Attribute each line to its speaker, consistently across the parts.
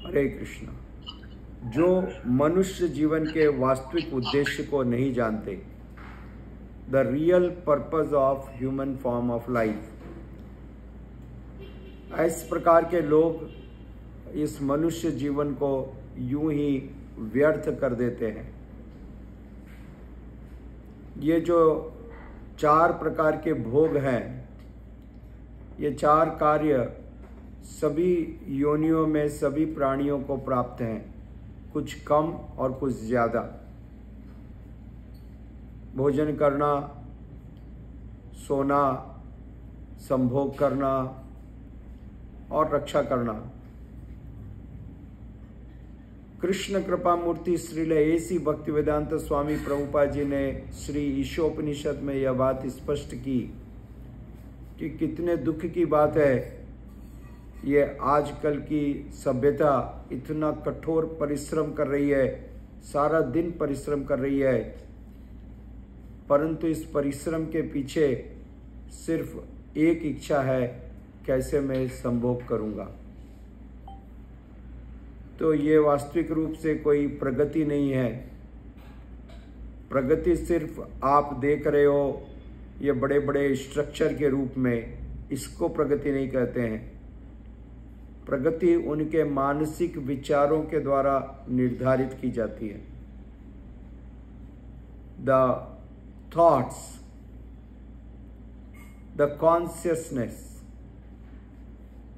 Speaker 1: हरे कृष्णा। जो मनुष्य जीवन के वास्तविक उद्देश्य को नहीं जानते, the real purpose of human form of life, इस प्रकार के लोग इस मनुष्य जीवन को यूं ही व्यर्थ कर देते हैं। ये जो 4 प्रकार के भोग हैं, ये 4 कार्य सभी योनियों में सभी प्राणियों को प्राप्त हैं, कुछ कम और कुछ ज़्यादा। भोजन करना, सोना, संभोग करना और रक्षा करना। कृष्ण कृपा मूर्ति श्रील ऐसी भक्तिवेदांत स्वामी प्रभुपाद जी ने श्री ईशोपनिषद में यह बात स्पष्ट की कि कितने दुख की बात है, ये आजकल की सभ्यता इतना कठोर परिश्रम कर रही है, सारा दिन परिश्रम कर रही है, परंतु इस परिश्रम के पीछे सिर्फ एक इच्छा है, कैसे मैं संभोग करूंगा। तो ये वास्तविक रूप से कोई प्रगति नहीं है। प्रगति सिर्फ आप देख रहे हो ये बड़े बड़े स्ट्रक्चर के रूप में, इसको प्रगति नहीं कहते हैं। प्रगति उनके मानसिक विचारों के द्वारा निर्धारित की जाती है। द थॉट्स, द कॉन्शियसनेस,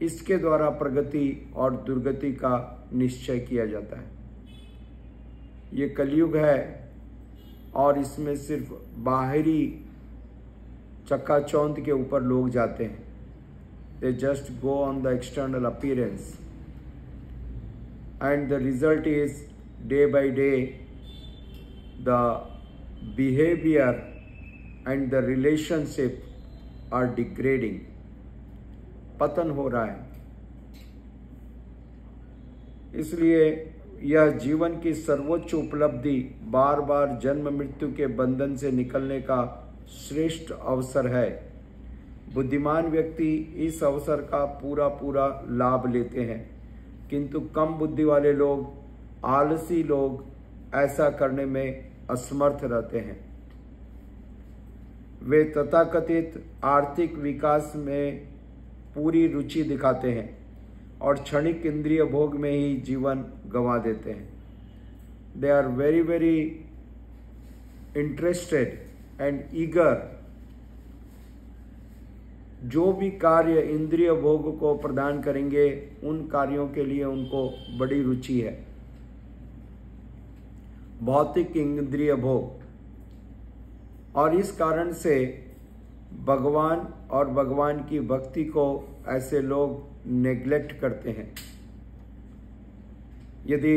Speaker 1: इसके द्वारा प्रगति और दुर्गति का निश्चय किया जाता है। ये कलयुग है और इसमें सिर्फ बाहरी चकाचौंध के ऊपर लोग जाते हैं। They just go on the external appearance, and the result is day by day the behavior and the relationship are degrading. पतन हो रहा है। इसलिए यह जीवन की सर्वोच्च उपलब्धि, बार बार जन्म मृत्यु के बंधन से निकलने का श्रेष्ठ अवसर है। बुद्धिमान व्यक्ति इस अवसर का पूरा पूरा लाभ लेते हैं, किंतु कम बुद्धि वाले लोग, आलसी लोग ऐसा करने में असमर्थ रहते हैं। वे तथाकथित आर्थिक विकास में पूरी रुचि दिखाते हैं और क्षणिक इंद्रिय भोग में ही जीवन गंवा देते हैं। They are very very interested and eager. जो भी कार्य इंद्रिय भोग को प्रदान करेंगे, उन कार्यों के लिए उनको बड़ी रुचि है। भौतिक इंद्रिय भोग, और इस कारण से भगवान और भगवान की भक्ति को ऐसे लोग नेग्लेक्ट करते हैं। यदि,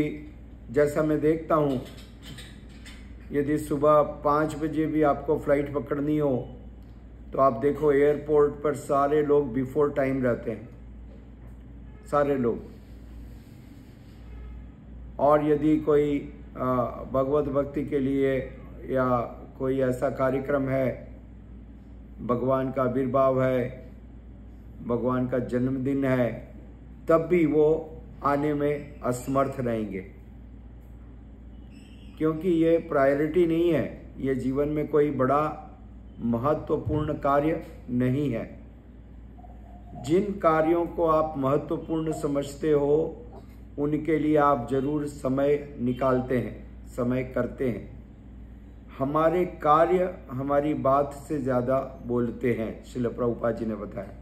Speaker 1: जैसा मैं देखता हूँ, यदि सुबह 5 बजे भी आपको फ्लाइट पकड़नी हो तो आप देखो एयरपोर्ट पर सारे लोग बिफोर टाइम रहते हैं, सारे लोग। और यदि कोई भगवत भक्ति के लिए या कोई ऐसा कार्यक्रम है, भगवान का आविर्भाव है, भगवान का जन्मदिन है, तब भी वो आने में असमर्थ रहेंगे, क्योंकि ये प्रायोरिटी नहीं है। ये जीवन में कोई बड़ा महत्वपूर्ण कार्य नहीं है। जिन कार्यों को आप महत्वपूर्ण समझते हो, उनके लिए आप जरूर समय निकालते हैं, समय करते हैं। हमारे कार्य हमारी बात से ज़्यादा बोलते हैं, श्रील प्रभुपाद जी ने बताया।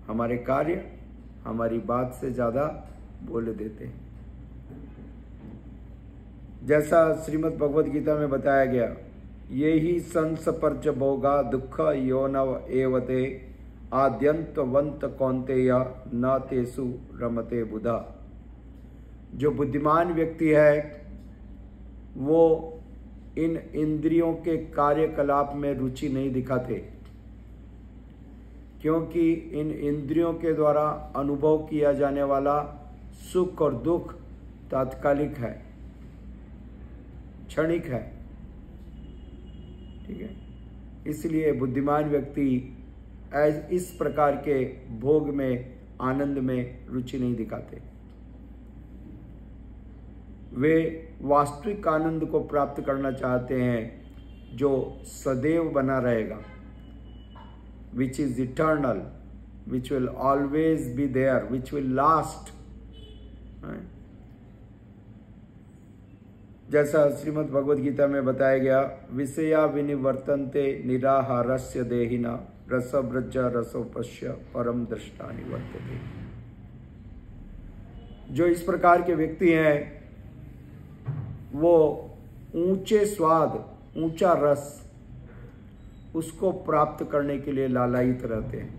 Speaker 1: हमारे कार्य हमारी बात से ज़्यादा बोल देते हैं। जैसा श्रीमद् भगवद गीता में बताया गया, ये ही संसपर्च भोगा दुख योनव एवते आद्यंतवंत कौन्तेय न तेसु रमते बुधा। जो बुद्धिमान व्यक्ति है वो इन इंद्रियों के कार्यकलाप में रुचि नहीं दिखाते, क्योंकि इन इंद्रियों के द्वारा अनुभव किया जाने वाला सुख और दुख तात्कालिक है, क्षणिक है। ठीक है, इसलिए बुद्धिमान व्यक्ति इस प्रकार के भोग में, आनंद में रुचि नहीं दिखाते। वे वास्तविक आनंद को प्राप्त करना चाहते हैं जो सदैव बना रहेगा, which is eternal, which will always be there, which will last. जैसा श्रीमद् भगवद गीता में बताया गया, विषया विनिवर्तन्ते निराहारस्य देहिना रसव्रज रसोपश्य परम दृष्टा निवर्तते। जो इस प्रकार के व्यक्ति हैं वो ऊंचे स्वाद, ऊंचा रस उसको प्राप्त करने के लिए लालायित रहते हैं।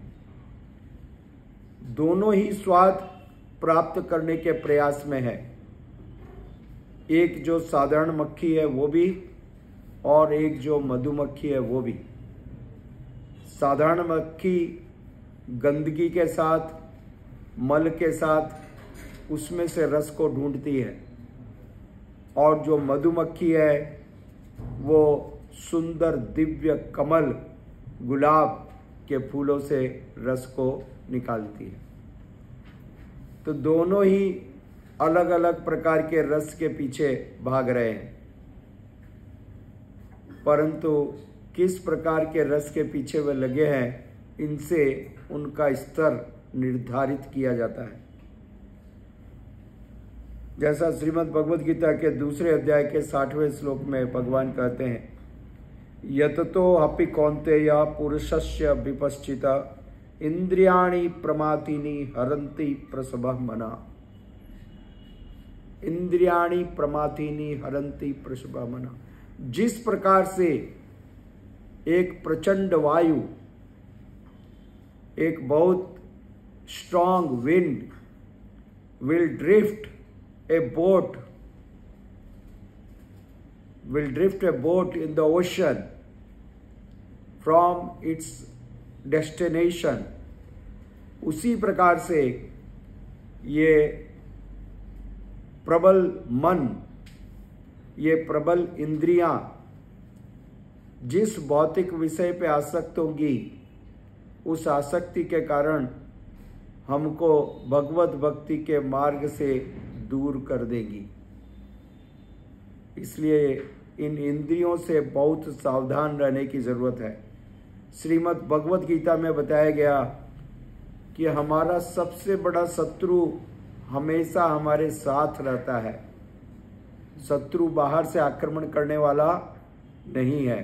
Speaker 1: दोनों ही स्वाद प्राप्त करने के प्रयास में है, एक जो साधारण मक्खी है वो भी और एक जो मधुमक्खी है वो भी। साधारण मक्खी गंदगी के साथ, मल के साथ उसमें से रस को ढूंढती है, और जो मधुमक्खी है वो सुंदर दिव्य कमल गुलाब के फूलों से रस को निकालती है। तो दोनों ही अलग अलग प्रकार के रस के पीछे भाग रहे हैं, परंतु किस प्रकार के रस के पीछे वे लगे हैं, इनसे उनका स्तर निर्धारित किया जाता है। जैसा श्रीमद् भगवद गीता के दूसरे अध्याय के 60वें श्लोक में भगवान कहते हैं, यततो अपि कौन्तेय पुरुषस्य विपश्चिता इंद्रियाणि प्रमाथीनि हरन्ति प्रसभः मना। इंद्रियाणि प्रमाथीनि हरन्ति प्रसभः मना। जिस प्रकार से एक प्रचंड वायु, एक बहुत strong wind will drift a boat in the ocean from its destination, उसी प्रकार से ये प्रबल मन, ये प्रबल इंद्रियां जिस भौतिक विषय पे आसक्त होंगी, उस आसक्ति के कारण हमको भगवत भक्ति के मार्ग से दूर कर देगी। इसलिए इन इंद्रियों से बहुत सावधान रहने की जरूरत है। श्रीमद् भगवद गीता में बताया गया कि हमारा सबसे बड़ा शत्रु हमेशा हमारे साथ रहता है। शत्रु बाहर से आक्रमण करने वाला नहीं है।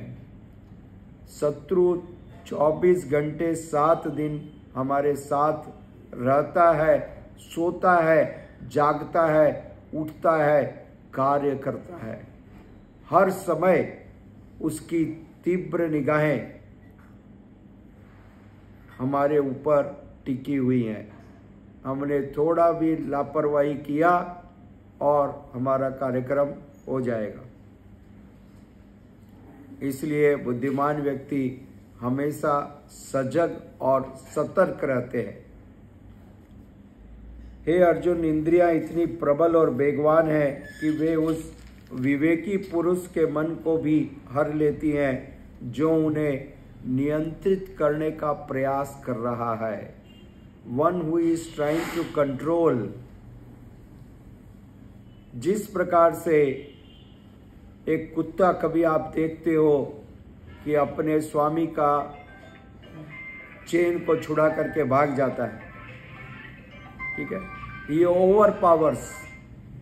Speaker 1: शत्रु 24 घंटे 7 दिन हमारे साथ रहता है, सोता है, जागता है, उठता है, कार्य करता है। हर समय उसकी तीव्र निगाहें हमारे ऊपर टिकी हुई हैं। हमने थोड़ा भी लापरवाही किया और हमारा कार्यक्रम हो जाएगा। इसलिए बुद्धिमान व्यक्ति हमेशा सजग और सतर्क रहते हैं। हे अर्जुन, इंद्रियां इतनी प्रबल और बेगवान है कि वे उस विवेकी पुरुष के मन को भी हर लेती हैं जो उन्हें नियंत्रित करने का प्रयास कर रहा है। One who is trying to control. जिस प्रकार से एक कुत्ता, कभी आप देखते हो कि अपने स्वामी का चेन को छुड़ा करके भाग जाता है, ठीक है, he overpowers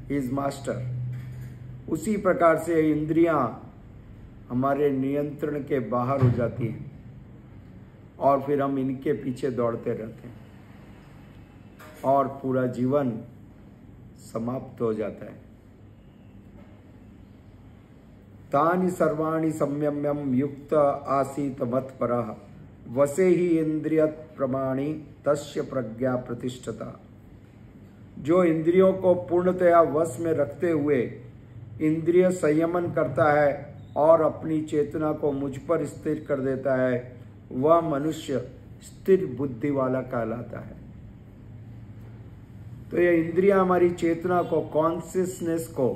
Speaker 1: his master। उसी प्रकार से इंद्रियां हमारे नियंत्रण के बाहर हो जाती हैं और फिर हम इनके पीछे दौड़ते रहते हैं और पूरा जीवन समाप्त हो जाता है। तानि सर्वाणि संयम्यम युक्त आसीत मत्परः वसे ही इंद्रिय प्रमाणी तस्य प्रज्ञा प्रतिष्ठता। जो इंद्रियों को पूर्णतया वश में रखते हुए इंद्रिय संयमन करता है और अपनी चेतना को मुझ पर स्थिर कर देता है, वह मनुष्य स्थिर बुद्धि वाला कहलाता है। तो ये इंद्रियां हमारी चेतना को, कॉन्शियसनेस को,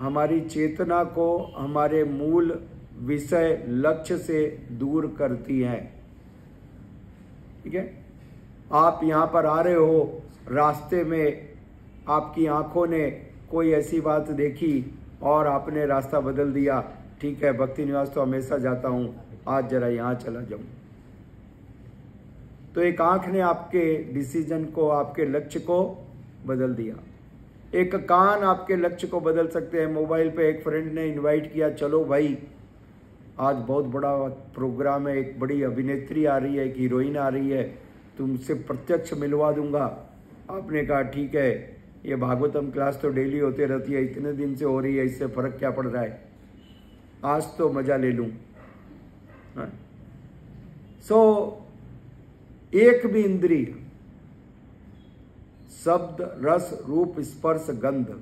Speaker 1: हमारी चेतना को हमारे मूल विषय लक्ष्य से दूर करती हैं। ठीक है, आप यहाँ पर आ रहे हो, रास्ते में आपकी आंखों ने कोई ऐसी बात देखी और आपने रास्ता बदल दिया, ठीक है भक्ति निवास तो हमेशा जाता हूँ, आज जरा यहाँ चला जाऊँ। तो एक आंख ने आपके डिसीजन को, आपके लक्ष्य को बदल दिया। एक कान आपके लक्ष्य को बदल सकते हैं। मोबाइल पे एक फ्रेंड ने इनवाइट किया, चलो भाई आज बहुत बड़ा प्रोग्राम है, एक बड़ी अभिनेत्री आ रही है, एक हीरोइन आ रही है, तुमसे प्रत्यक्ष मिलवा दूंगा। आपने कहा ठीक है, ये भागवतम क्लास तो डेली होते रहती है, इतने दिन से हो रही है, इससे फर्क क्या पड़ रहा है, आज तो मजा ले लूं। एक भी इंद्रिय, शब्द रस रूप स्पर्श गंध,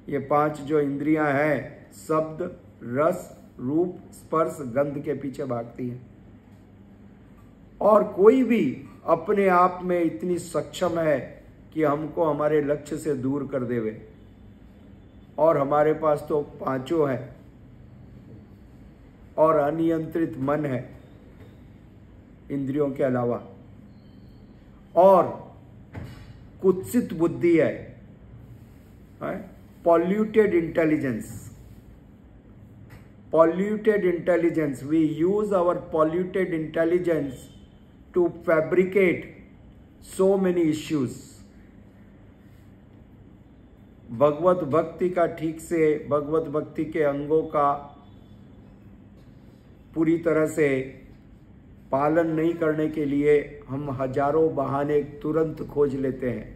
Speaker 1: ये 5 जो इंद्रियां हैं, शब्द रस रूप स्पर्श गंध के पीछे भागती हैं। और कोई भी अपने आप में इतनी सक्षम है कि हमको हमारे लक्ष्य से दूर कर देवे। और हमारे पास तो 5 है और अनियंत्रित मन है इंद्रियों के अलावा, और कुत्सित बुद्धि है, polluted intelligence. Polluted intelligence, we use our polluted intelligence to fabricate so many issues. भगवत भक्ति का ठीक से, भगवत भक्ति के अंगों का पूरी तरह से पालन नहीं करने के लिए हम हजारों बहाने तुरंत खोज लेते हैं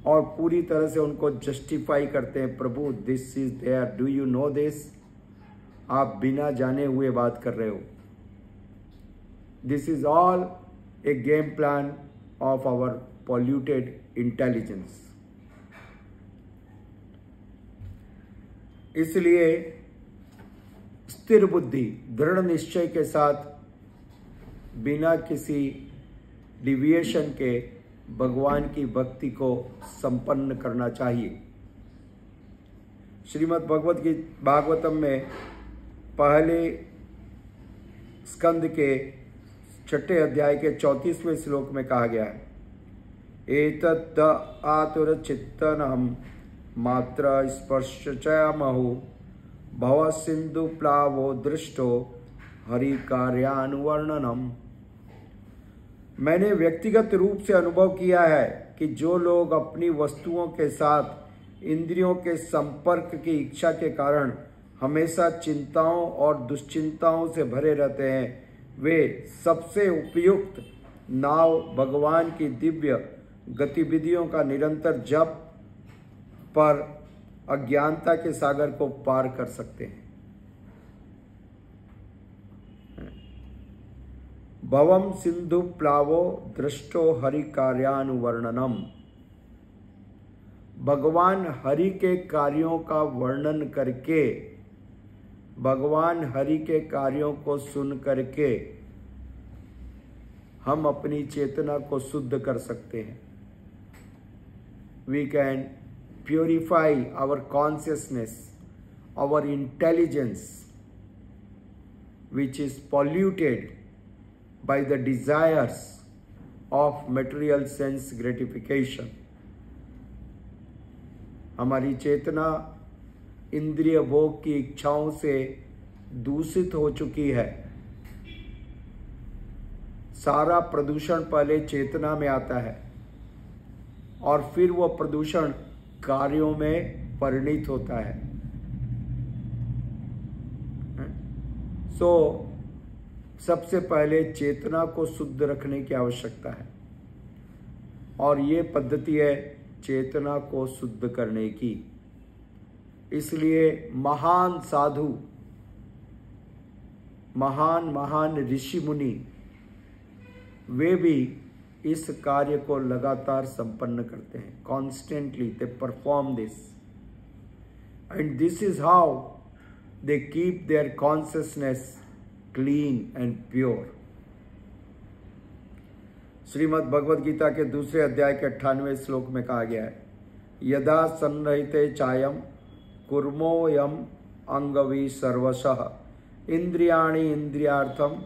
Speaker 1: और पूरी तरह से उनको जस्टिफाई करते हैं। प्रभु this is there, do you know this? आप बिना जाने हुए बात कर रहे हो। This is all a game plan of our polluted intelligence. इसलिए स्थिर बुद्धि, दृढ़ निश्चय के साथ, बिना किसी डिविएशन के भगवान की भक्ति को संपन्न करना चाहिए। श्रीमद् भागवतम में पहले स्कंद के 6 अध्याय के 34वें श्लोक में कहा गया है, एतद् आतुर चित्तनहं मात्र स्पर्शचमहो भव सिंधु प्लावो दृष्टो हरि कार्यानुवर्णनम। मैंने व्यक्तिगत रूप से अनुभव किया है कि जो लोग अपनी वस्तुओं के साथ इंद्रियों के संपर्क की इच्छा के कारण हमेशा चिंताओं और दुश्चिंताओं से भरे रहते हैं, वे सबसे उपयुक्त नाव भगवान की दिव्य गतिविधियों का निरंतर जप पर अज्ञानता के सागर को पार कर सकते हैं। भवम सिंधु प्लावो दृष्टो हरि कार्यानुवर्णनम। भगवान हरि के कार्यों का वर्णन करके, भगवान हरि के कार्यों को सुन करके हम अपनी चेतना को शुद्ध कर सकते हैं। We can purify our consciousness, our intelligence which is polluted by the desires of material sense gratification. हमारी चेतना इंद्रिय भोग की इच्छाओं से दूषित हो चुकी है। सारा प्रदूषण पहले चेतना में आता है और फिर वह प्रदूषण कार्यों में परिणित होता है। सबसे पहले चेतना को शुद्ध रखने की आवश्यकता है और ये पद्धति है चेतना को शुद्ध करने की। इसलिए महान साधु, महान ऋषि मुनि, वे भी इस कार्य को लगातार संपन्न करते हैं। Constantly they perform this and this is how they keep their consciousness clean and pure. Shrimad Bhagavad Gita के 2 अध्याय के 98वें श्लोक में कहा गया है, यदा संरहिते चायम कुर्मोयम अंगवी सर्वशः इंद्रियाणि इंद्रियार्थम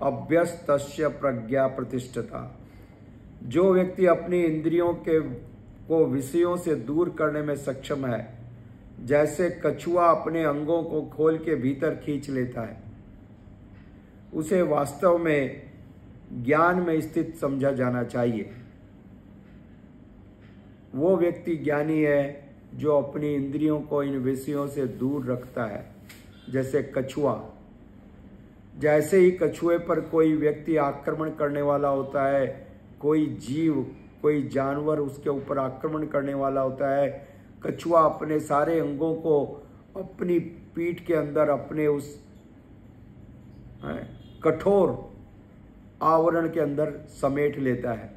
Speaker 1: अभ्यस्तस्य प्रज्ञा प्रतिष्ठता। जो व्यक्ति अपनी इंद्रियों को विषयों से दूर करने में सक्षम है, जैसे कछुआ अपने अंगों को खोल के भीतर खींच लेता है, उसे वास्तव में ज्ञान में स्थित समझा जाना चाहिए। वो व्यक्ति ज्ञानी है जो अपनी इंद्रियों को इन विषयों से दूर रखता है, जैसे कछुआ। जैसे ही कछुए पर कोई व्यक्ति आक्रमण करने वाला होता है, कोई जीव, कोई जानवर उसके ऊपर आक्रमण करने वाला होता है, कछुआ अपने सारे अंगों को अपनी पीठ के अंदर, अपने उस कठोर आवरण के अंदर समेट लेता है।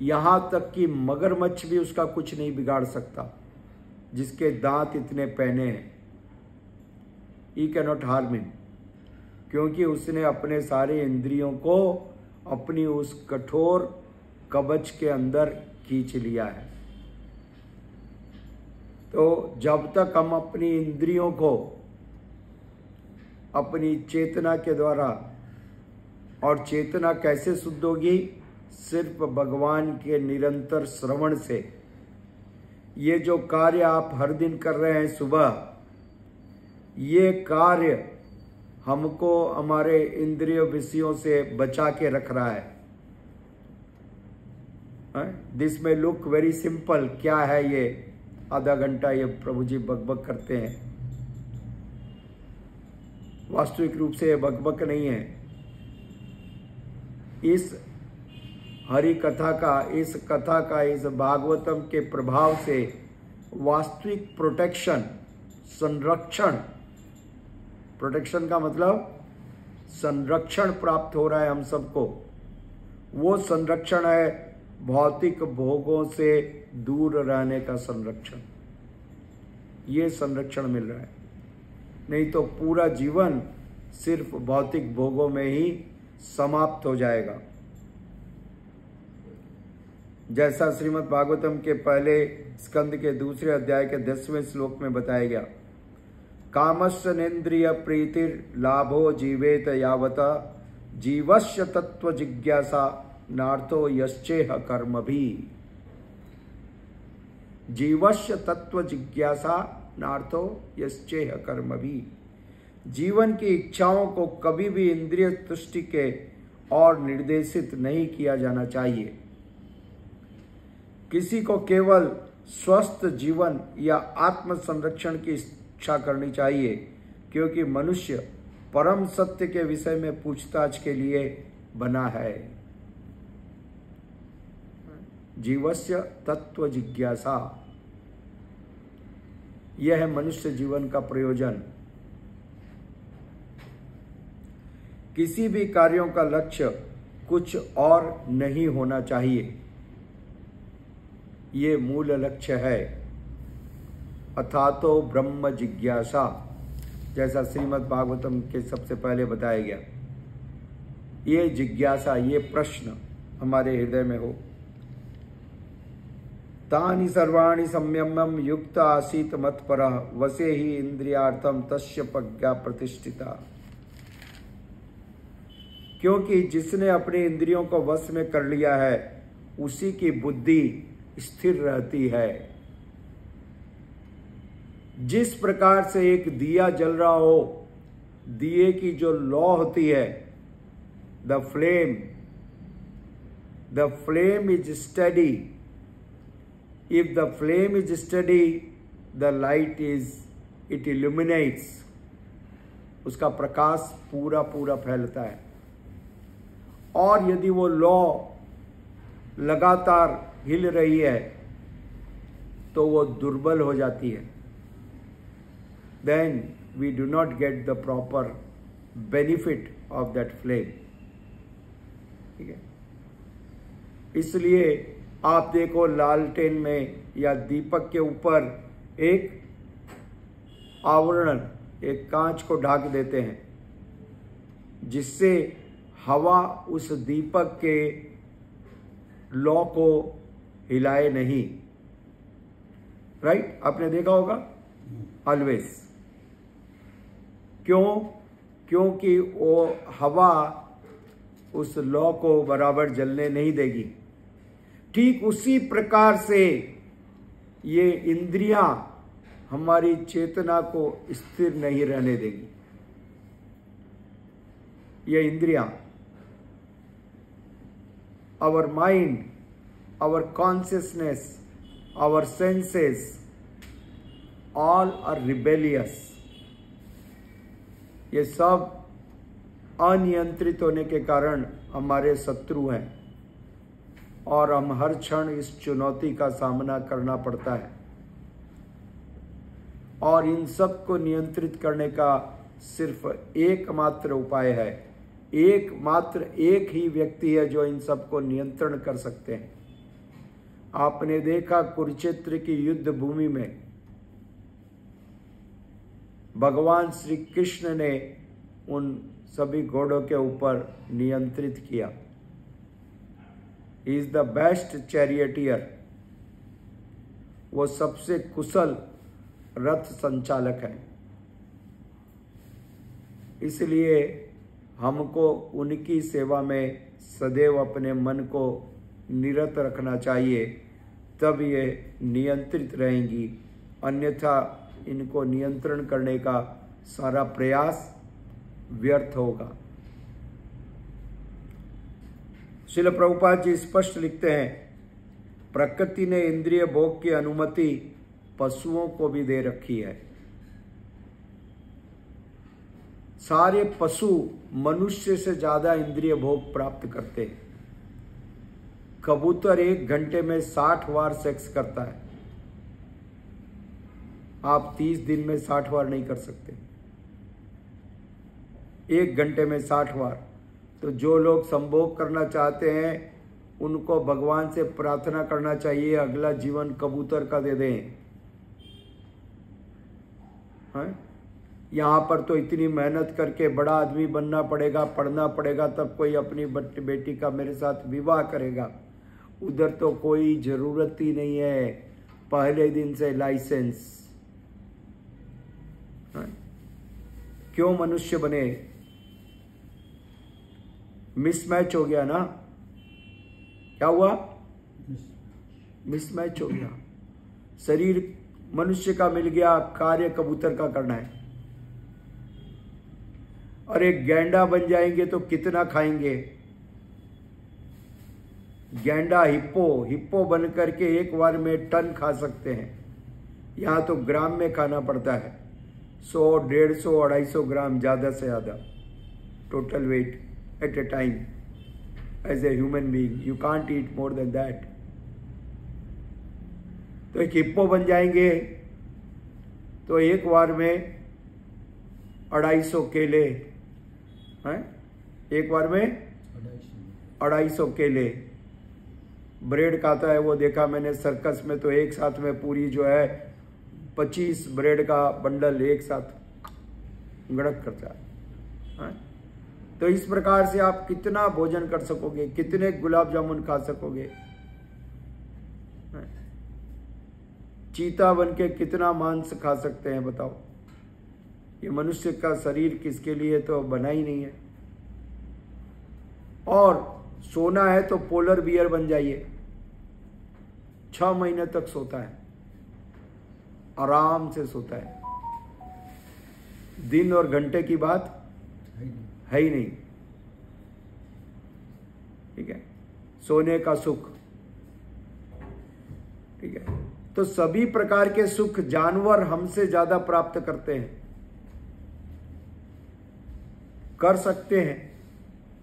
Speaker 1: यहां तक कि मगरमच्छ भी उसका कुछ नहीं बिगाड़ सकता, जिसके दांत इतने पैने हैं। He cannot harm him, क्योंकि उसने अपने सारे इंद्रियों को अपनी उस कठोर कवच के अंदर खींच लिया है। तो जब तक हम अपनी इंद्रियों को अपनी चेतना के द्वारा, और चेतना कैसे शुद्ध होगी? सिर्फ भगवान के निरंतर श्रवण से। ये जो कार्य आप हर दिन कर रहे हैं सुबह, ये कार्य हमको हमारे इंद्रिय विषयों से बचा के रख रहा है। दिस में लुक वेरी सिंपल। क्या है ये? आधा घंटा ये प्रभु जी बकबक करते हैं। वास्तविक रूप से ये बकबक नहीं है। इस हरि कथा का, इस कथा का, इस भागवतम के प्रभाव से वास्तविक प्रोटेक्शन, संरक्षण, प्रोटेक्शन का मतलब संरक्षण प्राप्त हो रहा है हम सबको। वो संरक्षण है भौतिक भोगों से दूर रहने का संरक्षण। ये संरक्षण मिल रहा है, नहीं तो पूरा जीवन सिर्फ भौतिक भोगों में ही समाप्त हो जाएगा। जैसा श्रीमद् भागवतम के पहले स्कंद के दूसरे अध्याय के 10वें श्लोक में बताया गया, कामस्य नेन्द्रिय प्रीतिर लाभो जीवेत यावता जीवस्य तत्व जिज्ञासा नार्थो यश्चेह कर्म भी। जीवस्य तत्व जिज्ञासा नार्थो यश्चेह कर्म भी। जीवन की इच्छाओं को कभी भी इंद्रिय तुष्टि के और निर्देशित नहीं किया जाना चाहिए। किसी को केवल स्वस्थ जीवन या आत्म संरक्षण की इच्छा करनी चाहिए, क्योंकि मनुष्य परम सत्य के विषय में पूछताछ के लिए बना है। जीवस्य तत्व जिज्ञासा, यह है मनुष्य जीवन का प्रयोजन। किसी भी कार्यों का लक्ष्य कुछ और नहीं होना चाहिए, ये मूल लक्ष्य है। अथातो ब्रह्म जिज्ञासा, जैसा श्रीमद् भागवतम के सबसे पहले बताया गया। ये जिज्ञासा, ये प्रश्न हमारे हृदय में हो। तानि सर्वाणि संयमं युक्त आसीत मत्परः वसे ही इंद्रियार्थम तस्य प्रज्ञा प्रतिष्ठिता। क्योंकि जिसने अपनी इंद्रियों को वश में कर लिया है, उसी की बुद्धि स्थिर रहती है। जिस प्रकार से एक दिया जल रहा हो, दिए की जो लौ होती है, the flame is study. If the flame is steady, the light it illuminates. उसका प्रकाश पूरा पूरा फैलता है। और यदि वो लौ लगातार हिल रही है, तो वो दुर्बल हो जाती है। Then we do not get the proper benefit of that flame. ठीक है? इसलिए आप देखो, लालटेन में या दीपक के ऊपर एक आवरण, एक कांच को ढक देते हैं, जिससे हवा उस दीपक के लौ को हिलाए नहीं। राइट? आपने देखा होगा ऑलवेज। क्यों? क्योंकि वो हवा उस लौ को बराबर जलने नहीं देगी। ठीक उसी प्रकार से ये इंद्रियां हमारी चेतना को स्थिर नहीं रहने देगी। ये इंद्रियां, our mind, our consciousness, our senses, all are rebellious. ये सब अनियंत्रित होने के कारण हमारे शत्रु हैं और हम हर क्षण इस चुनौती का सामना करना पड़ता है। और इन सब को नियंत्रित करने का सिर्फ एकमात्र उपाय है, एक ही व्यक्ति है जो इन सब को नियंत्रण कर सकते हैं। आपने देखा कुरुक्षेत्र की युद्ध भूमि में भगवान श्री कृष्ण ने उन सभी घोड़ों के ऊपर नियंत्रित किया। He is the best charioteer. वो सबसे कुशल रथ संचालक है। इसलिए हमको उनकी सेवा में सदैव अपने मन को निरत रखना चाहिए, तब ये नियंत्रित रहेंगी। अन्यथा इनको नियंत्रण करने का सारा प्रयास व्यर्थ होगा। श्रील प्रभुपाद जी स्पष्ट लिखते हैं, प्रकृति ने इंद्रिय भोग की अनुमति पशुओं को भी दे रखी है। सारे पशु मनुष्य से ज्यादा इंद्रिय भोग प्राप्त करते हैं। कबूतर 1 घंटे में 60 बार सेक्स करता है। आप 30 दिन में 60 बार नहीं कर सकते। 1 घंटे में 60 बार। तो जो लोग संभोग करना चाहते हैं उनको भगवान से प्रार्थना करना चाहिए अगला जीवन कबूतर का दे दें। यहाँ पर तो इतनी मेहनत करके बड़ा आदमी बनना पड़ेगा, पढ़ना पड़ेगा, तब कोई अपनी बेटी का मेरे साथ विवाह करेगा। उधर तो कोई जरूरत ही नहीं है, पहले दिन से लाइसेंस। क्यों मनुष्य बने? मिसमैच हो गया ना। क्या हुआ? मिसमैच हो गया। शरीर मनुष्य का मिल गया, कार्य कबूतर का करना है। और एक गैंडा बन जाएंगे तो कितना खाएंगे? गैंडा हिप्पो बन करके एक बार में टन खा सकते हैं। यहां तो ग्राम में खाना पड़ता है, 100, 150, 250 ग्राम ज्यादा से ज्यादा total weight at a time as a human being. You can't eat more than that. तो एक हिप्पो बन जाएंगे तो एक बार में 250 केले हैं, एक बार में 250 केले। ब्रेड खाता है वो देखा मैंने सर्कस में, तो एक साथ में पूरी जो है 25 ब्रेड का बंडल एक साथ गड़क करता है। तो इस प्रकार से आप कितना भोजन कर सकोगे? कितने गुलाब जामुन खा सकोगे? चीता बन के कितना मांस खा सकते हैं बताओ? ये मनुष्य का शरीर किसके लिए तो बना ही नहीं है। और सोना है तो पोलर बियर बन जाइए, 6 महीने तक सोता है, आराम से सोता है। दिन और घंटे की बात है ही नहीं। ठीक है, सोने का सुख। ठीक है, तो सभी प्रकार के सुख जानवर हमसे ज्यादा प्राप्त करते हैं, कर सकते हैं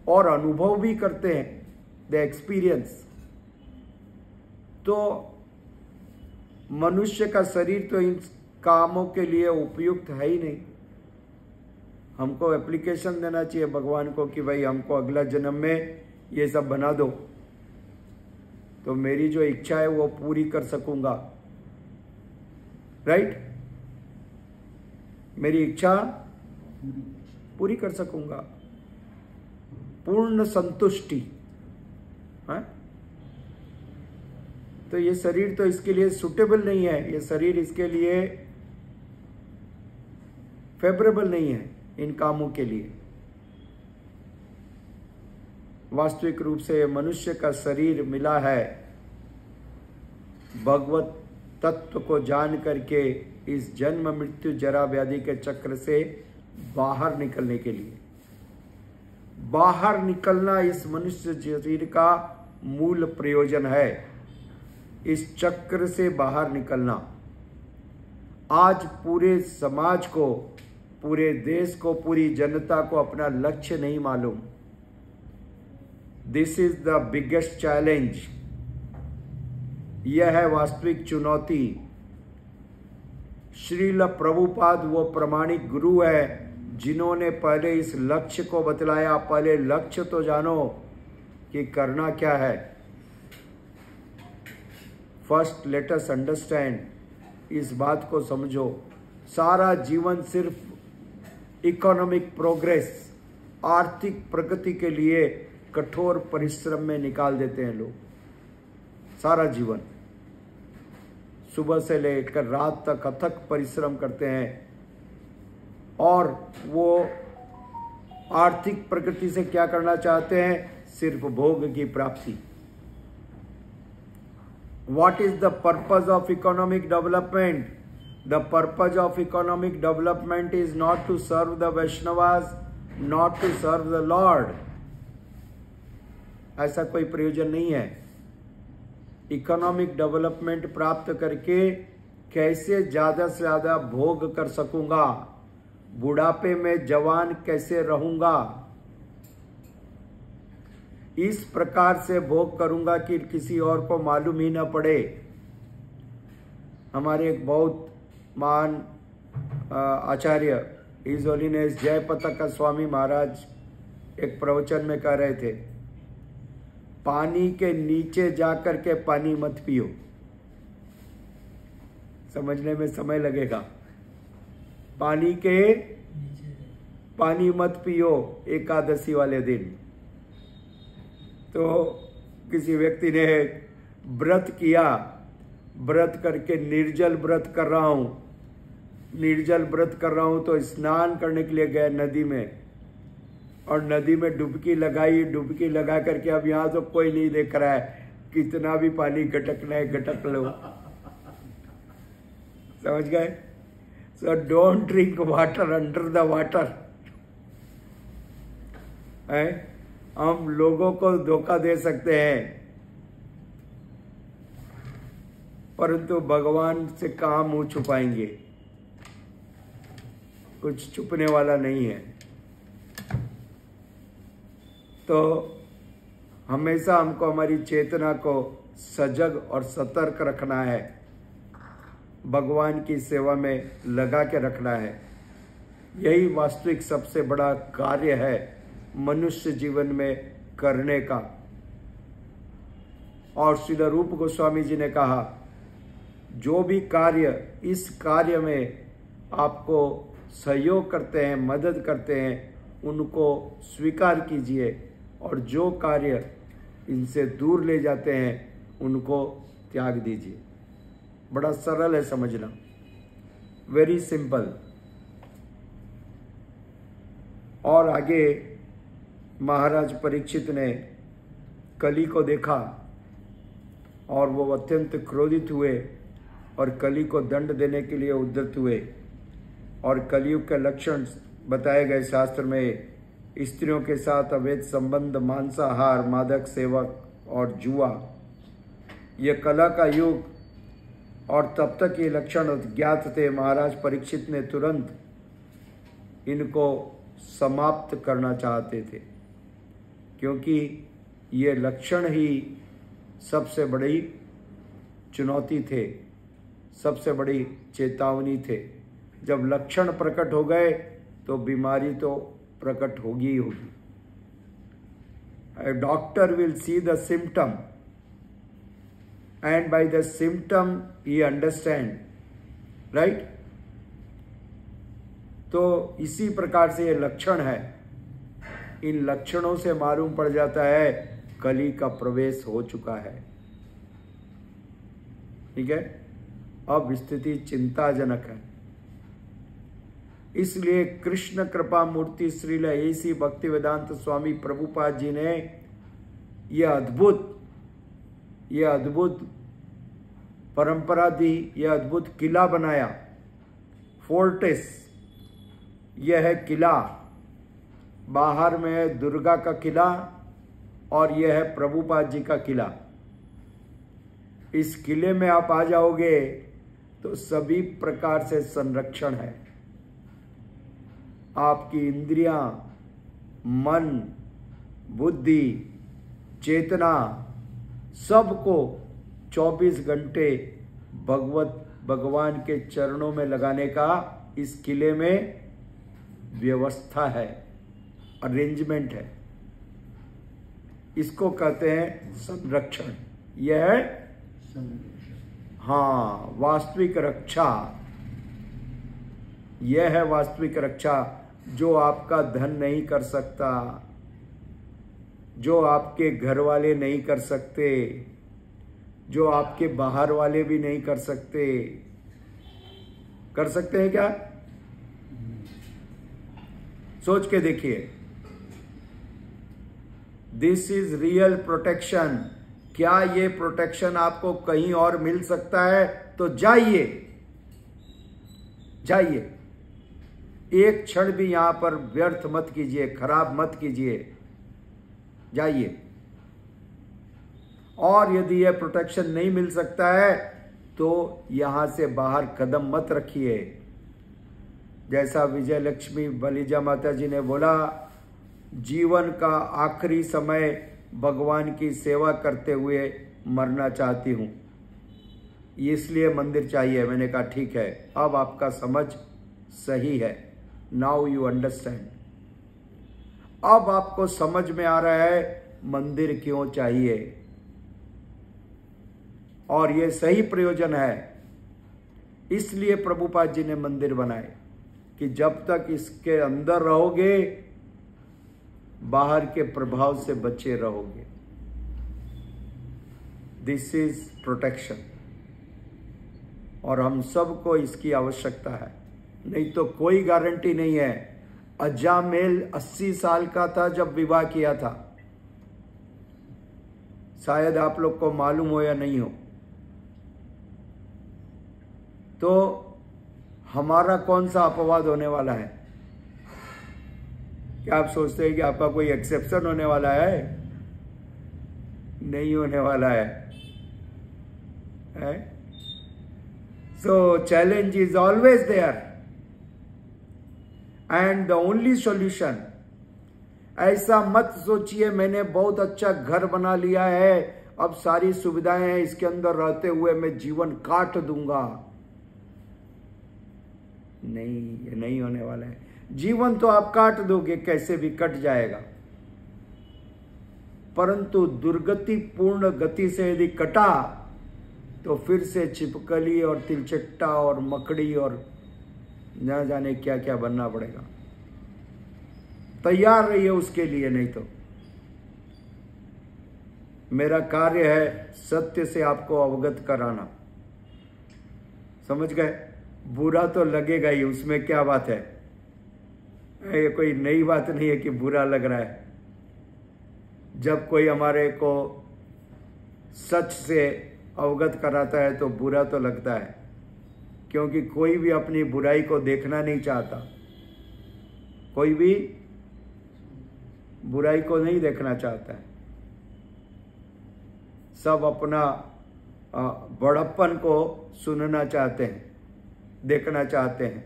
Speaker 1: और अनुभव भी करते हैं, द एक्सपीरियंस। तो मनुष्य का शरीर तो इन कामों के लिए उपयुक्त है ही नहीं। हमको एप्लीकेशन देना चाहिए भगवान को कि भाई हमको अगला जन्म में ये सब बना दो, तो मेरी जो इच्छा है वो पूरी कर सकूंगा। राइट? मेरी इच्छा पूरी कर सकूंगा, पूर्ण संतुष्टि। तो ये शरीर तो इसके लिए सुटेबल नहीं है, ये शरीर इसके लिए फेवरेबल नहीं है इन कामों के लिए। वास्तविक रूप से मनुष्य का शरीर मिला है भगवत तत्व को जान करके इस जन्म मृत्यु जरा व्याधि के चक्र से बाहर निकलने के लिए। बाहर निकलना इस मनुष्य शरीर का मूल प्रयोजन है, इस चक्र से बाहर निकलना। आज पूरे समाज को, पूरे देश को, पूरी जनता को अपना लक्ष्य नहीं मालूम। This is the biggest challenge. यह है वास्तविक चुनौती। श्रील प्रभुपाद वो प्रमाणिक गुरु है जिन्होंने पहले इस लक्ष्य को बतलाया। पहले लक्ष्य तो जानो कि करना क्या है। फर्स्ट लेट अस अंडरस्टैंड, इस बात को समझो। सारा जीवन सिर्फ इकोनॉमिक प्रोग्रेस, आर्थिक प्रगति के लिए कठोर परिश्रम में निकाल देते हैं लोग। सारा जीवन सुबह से लेकर रात तक अथक परिश्रम करते हैं और वो आर्थिक प्रगति से क्या करना चाहते हैं? सिर्फ भोग की प्राप्ति। What is the purpose of economic development? The purpose of economic development is not to serve the Vaishnavas, not to serve the Lord. ऐसा कोई प्रयोजन नहीं है। इकोनॉमिक डेवलपमेंट प्राप्त करके कैसे ज्यादा से ज्यादा भोग कर सकूंगा, बुढ़ापे में जवान कैसे रहूंगा, इस प्रकार से भोग करूंगा कि किसी और को मालूम ही ना पड़े। हमारे एक बहुत महान आचार्य हिज होलीनेस जयपताका स्वामी महाराज एक प्रवचन में कह रहे थे, पानी के नीचे जाकर के पानी मत पियो। समझने में समय लगेगा। पानी मत पियो एकादशी वाले दिन। तो किसी व्यक्ति ने व्रत किया, व्रत करके निर्जल व्रत कर रहा हूं, निर्जल व्रत कर रहा हूं, तो स्नान करने के लिए गए नदी में और नदी में डुबकी लगाई। डुबकी लगा करके अब यहां तो कोई नहीं देख रहा है, कितना भी पानी गटकना है गटक लो। समझ गए? So don't drink water under the water. हम लोगों को धोखा दे सकते हैं, परंतु भगवान से कहां मुंह छुपाएंगे? कुछ छुपने वाला नहीं है। तो हमेशा हमको हमारी चेतना को सजग और सतर्क रखना है, भगवान की सेवा में लगा के रखना है। यही वास्तविक सबसे बड़ा कार्य है मनुष्य जीवन में करने का। और श्री रूप गोस्वामी जी ने कहा, जो भी कार्य इस कार्य में आपको सहयोग करते हैं, मदद करते हैं, उनको स्वीकार कीजिए, और जो कार्य इनसे दूर ले जाते हैं उनको त्याग दीजिए। बड़ा सरल है समझना, वेरी सिंपल। और आगे महाराज परीक्षित ने कली को देखा और वो अत्यंत क्रोधित हुए और कली को दंड देने के लिए उद्यत हुए। और कलयुग के लक्षण बताए गए शास्त्र में, स्त्रियों के साथ अवैध संबंध, मांसाहार, मादक सेवक और जुआ, यह कला का युग। और तब तक ये लक्षण ज्ञात थे। महाराज परीक्षित ने तुरंत इनको समाप्त करना चाहते थे, क्योंकि ये लक्षण ही सबसे बड़ी चुनौती थे, सबसे बड़ी चेतावनी थे। जब लक्षण प्रकट हो गए तो बीमारी तो प्रकट होगी ही होगी। A doctor will see the symptom and by the symptom he understand, right? तो इसी प्रकार से ये लक्षण है। इन लक्षणों से मालूम पड़ जाता है कली का प्रवेश हो चुका है। ठीक है? अब स्थिति चिंताजनक है। इसलिए कृष्ण कृपा मूर्ति श्रील एसी भक्ति वेदांत स्वामी प्रभुपाद जी ने ये अद्भुत परंपरा दी, यह अद्भुत किला बनाया, फोर्टिस। यह है किला, बाहर में है दुर्गा का किला और यह है प्रभुपाद जी का किला। इस किले में आप आ जाओगे तो सभी प्रकार से संरक्षण है। आपकी इंद्रियां, मन, बुद्धि, चेतना, सबको 24 घंटे भगवान के चरणों में लगाने का इस किले में व्यवस्था है, अरेंजमेंट है। इसको कहते हैं संरक्षण। यह है हाँ वास्तविक रक्षा। यह है वास्तविक रक्षा, जो आपका धन नहीं कर सकता, जो आपके घर वाले नहीं कर सकते, जो आपके बाहर वाले भी नहीं कर सकते। कर सकते हैं क्या? सोच के देखिए। This is real protection. क्या ये प्रोटेक्शन आपको कहीं और मिल सकता है? तो जाइए, जाइए, एक क्षण भी यहां पर व्यर्थ मत कीजिए, खराब मत कीजिए, जाइए। और यदि यह प्रोटेक्शन नहीं मिल सकता है तो यहां से बाहर कदम मत रखिए। जैसा विजय लक्ष्मी बलिजा माता जी ने बोला, जीवन का आखिरी समय भगवान की सेवा करते हुए मरना चाहती हूं, इसलिए मंदिर चाहिए। मैंने कहा ठीक है, अब आपका समझ सही है। Now you understand. अब आपको समझ में आ रहा है मंदिर क्यों चाहिए, और यह सही प्रयोजन है। इसलिए प्रभुपाद जी ने मंदिर बनाए कि जब तक इसके अंदर रहोगे, बाहर के प्रभाव से बचे रहोगे। दिस इज प्रोटेक्शन, और हम सबको इसकी आवश्यकता है। नहीं तो कोई गारंटी नहीं है। अजामेल 80 साल का था जब विवाह किया था। शायद आप लोग को मालूम हो या नहीं हो। तो हमारा कौन सा अपवाद होने वाला है? क्या आप सोचते हैं कि आपका कोई एक्सेप्शन होने वाला है? नहीं होने वाला है। So challenge is always there, and the only solution. ऐसा मत सोचिए मैंने बहुत अच्छा घर बना लिया है, अब सारी सुविधाएं हैं, इसके अंदर रहते हुए मैं जीवन काट दूंगा। नहीं, ये नहीं होने वाला है। जीवन तो आप काट दोगे, कैसे भी कट जाएगा, परंतु दुर्गति पूर्ण गति से यदि कटा तो फिर से छिपकली और तिलचट्टा और मकड़ी और न जाने क्या क्या बनना पड़ेगा। तैयार रहिए उसके लिए। नहीं तो मेरा कार्य है सत्य से आपको अवगत कराना। समझ गए? बुरा तो लगेगा ही, उसमें क्या बात है। ये कोई नई बात नहीं है कि बुरा लग रहा है। जब कोई हमारे को सच से अवगत कराता है तो बुरा तो लगता है, क्योंकि कोई भी अपनी बुराई को देखना नहीं चाहता। कोई भी बुराई को नहीं देखना चाहता है। सब अपना बड़प्पन को सुनना चाहते हैं, देखना चाहते हैं,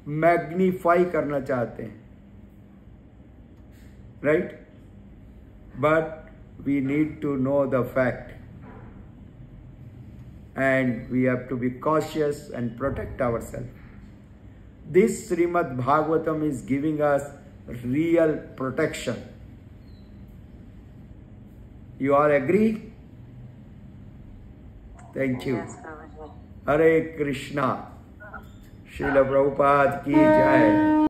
Speaker 1: मैग्नीफाई करना चाहते हैं। Right? But we need to know the fact, and we have to be cautious and protect ourselves. This Srimad Bhagavatam is giving us real protection. You all agree? Thank you. Hare Krishna. Srila Prabhupada ki jai.